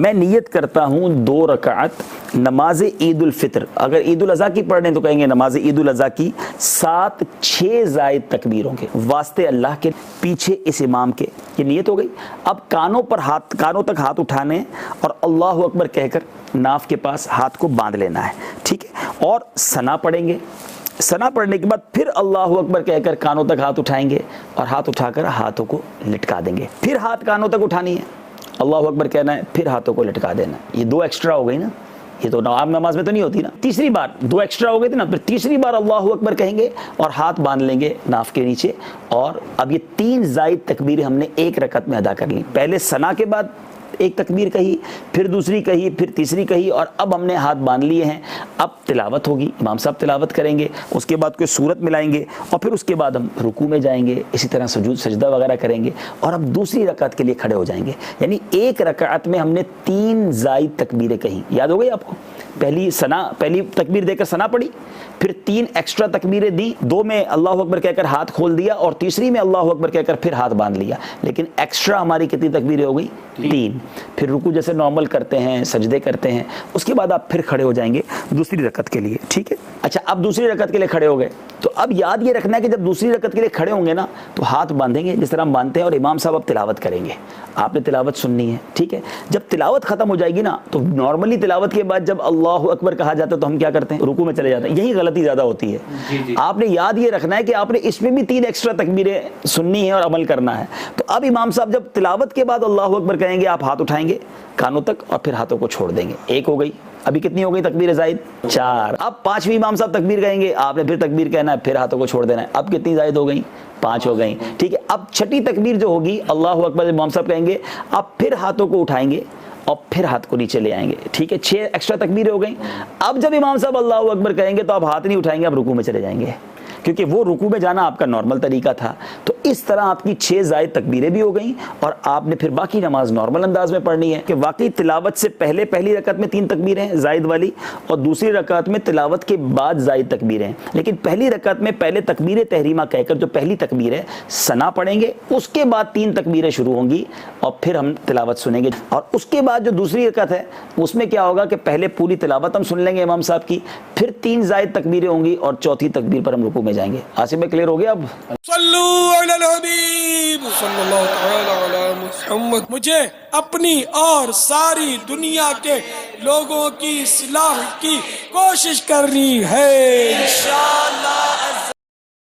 میں نیت کرتا ہوں 2 رکعت نماز عید الفطر، اگر عید الاضحیٰ کی پڑھ رہے ہیں تو کہیں گے نماز عید الاضحیٰ کی 7-6 زائد تکبیروں کے واسطے اللہ کے، پیچھے اس امام کے، یہ نیت ہو گئی۔ اب کانوں تک ہاتھ اٹھانے اور اللہ اکبر کہہ کر ناف کے پاس ہاتھ کو باندھ لینا ہے، ٹھیک ہے، اور ثنا پڑھیں گے۔ ثنا پڑھنے کے بعد پھر اللہ اکبر کہہ کر کانوں تک ہاتھ اٹھائیں گے اور ہاتھ اٹھا کر ہاتھوں کو لٹکا دیں گے، پھر ہاتھ کانوں تک اٹھانی ہے، اللہ اکبر کہنا ہے، پھر ہاتھوں کو لٹکا دینا ہے۔ یہ 2 ایکسٹرا ہو گئی نا، یہ تو عام نماز میں تو نہیں ہوتی نا۔ تیسری بار 2 ایکسٹرا ہو گئے تھے نا، پھر تیسری بار اللہ اکبر کہیں گے اور ہاتھ باندھ لیں گے ناف کے نیچے، اور اب یہ 3 زائد تکبیریں ہم نے ایک رکعت میں ادا کر لی۔ پہلے ثنا کے بعد ایک تکبیر کہی، پھر دوسری کہی، پھر تیسری کہی، اور اب ہم نے ہاتھ باندھ لیے ہیں۔ اب تلاوت ہوگی، امام صاحب تلاوت کریں گے، اس کے بعد کوئی سورت ملائیں گے، اور پھر اس کے بعد ہم رکوع میں جائیں گے، اسی طرح سجدہ وغیرہ کریں گے، اور اب دوسری رکعت کے لیے کھڑے ہو جائیں گے۔ یعنی ایک رکعت میں ہم نے 3 زائد تکبیریں کہیں، یاد ہو گئی آپ کو؟ پہلی تکبیر دے کر ثنا پڑھی، پھر 3 ایکسٹرا تکبیریں دی، 2 میں اللہ اکبر کہہ کر ہاتھ کھول دیا، اور تیسری میں اللہ اکبر کہہ کر پھر ہاتھ باندھ لیا، لیکن ایکسٹرا ہماری کتنی تکبیریں ہو گئی؟ 3۔ پھر رکوع جیسے نارمل کرتے ہیں، سجدے کرتے ہیں، اس کے بعد آپ پھر کھڑے ہو جائیں گے دوسری رکعت کے لیے، ٹھیک ہے؟ اچھا، اب دوسری رکعت کے لیے کھڑے ہو گئے تو اب یاد یہ رکھنا ہے کہ جب دوسری رکعت کے لیے کھڑے ہوں گے نا تو ہاتھ باندھیں گے جس طرح ہم باندھتے ہیں، اور امام صاحب اب تلاوت کریں گے، آپ نے تلاوت سننی ہے، ٹھیک ہے؟ جب تلاوت ختم ہو جائے گی نا تو نارملی تلاوت کے بعد جب اللہ اکبر کہا جاتا ہے تو ہم کیا کرتے ہیں؟ رکوع میں چلے جاتے ہیں۔ یہی غلطی زیادہ ہوتی ہے۔ آپ نے یاد یہ رکھنا ہے کہ آپ نے اس میں بھی 3 ایکسٹرا تکبیریں سننی ہے اور عمل کرنا ہے۔ تو اب امام صاحب جب تلاوت کے بعد اللہ اکبر کہیں گے، آپ ہاتھ اٹھائیں گے کانوں تک اور پھر ہاتھوں کو چھوڑ دیں گے۔ 1 ہو گئی، ابھی کتنی ہو گئی تکبیر زائد؟ 4۔ اب 5ویں امام صاحب تکبیر کہیں گے، آپ نے پھر تکبیر کہنا ہے، پھر ہاتھوں کو چھوڑ دینا ہے۔ اب کتنی زائد ہو گئی؟ 5 ہو گئی، ٹھیک ہے؟ اب 6ٹھی تکبیر جو ہوگی اللہ اکبر امام صاحب کہیں گے، آپ پھر ہاتھوں کو اٹھائیں گے اور پھر ہاتھ کو نیچے لے آئیں گے، ٹھیک ہے؟ 6 ایکسٹرا تکبیریں ہو گئیں۔ اب جب امام صاحب اللہ اکبر کہیں گے تو آپ ہاتھ نہیں اٹھائیں گے، آپ رکوع میں چلے جائیں گے، کیونکہ وہ رکوع میں جانا آپ کا نارمل طریقہ تھا۔ تو اس طرح آپ کی 6 زائد تکبیریں بھی ہو گئیں، اور آپ نے پھر باقی نماز نارمل انداز میں پڑھنی ہے کہ واقعی تلاوت سے پہلے پہلی رکعت میں 3 تکبیریں زائد والی، اور دوسری رکعت میں تلاوت کے بعد زائد تکبیریں، لیکن پہلی رکعت میں پہلے تکبیر تحریمہ کہہ کر جو پہلی تکبیر ہے ثنا پڑھیں گے، اس کے بعد 3 تکبیریں شروع ہوں گی، اور پھر ہم تلاوت سنیں گے، اور اس کے بعد جو دوسری رکعت ہے اس میں کیا ہوگا کہ پہلے پوری تلاوت ہم سن لیں گے امام صاحب کی، پھر 3 زائد تکبیریں ہوں گی، اور چوتھی تکبیر پر ہم رکوع میں جائیں گے۔ آصف میں کلیئر ہو گیا اب؟ صلو علی الحبیب صلی اللہ تعالی علی محمد۔ مجھے اپنی اور ساری دنیا کے لوگوں کی اصلاح کی کوشش کرنی ہے انشاءاللہ۔